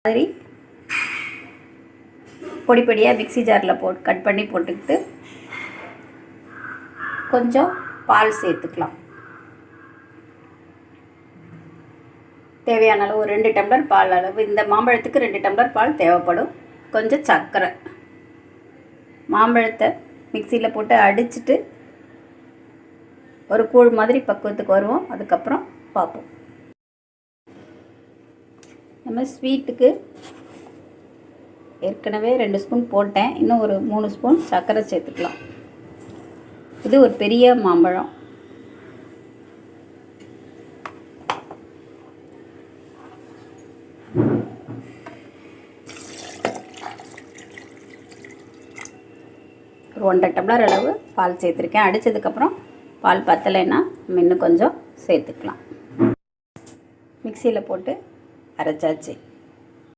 மாதிரி பொடி பொடியாக மிக்ஸி ஜாரில் கட் பண்ணி போட்டுக்கிட்டு கொஞ்சம் பால் சேர்த்துக்கலாம். தேவையான அளவு ஒரு 2 டம்ளர் பால் அளவு, இந்த மாம்பழத்துக்கு 2 டம்ளர் பால் தேவைப்படும். கொஞ்சம் சர்க்கரை, மாம்பழத்தை மிக்சியில் போட்டு அடிச்சுட்டு ஒரு கூழ் மாதிரி பக்குவத்துக்கு வருவோம். அதுக்கப்புறம் பார்ப்போம். நம்ம ஸ்வீட்டுக்கு ஏற்கனவே 2 ஸ்பூன் போட்டேன், இன்னும் ஒரு 3 ஸ்பூன் சர்க்கரை சேர்த்துக்கலாம். இது ஒரு பெரிய மாம்பழம். ஒரு 1.5 டம்ளர் அளவு பால் சேர்த்துருக்கேன். அடித்ததுக்கப்புறம் பால் பத்தலைன்னா இன்னும் கொஞ்சம் சேர்த்துக்கலாம். மிக்சியில் போட்டு அரைச்சாச்சு.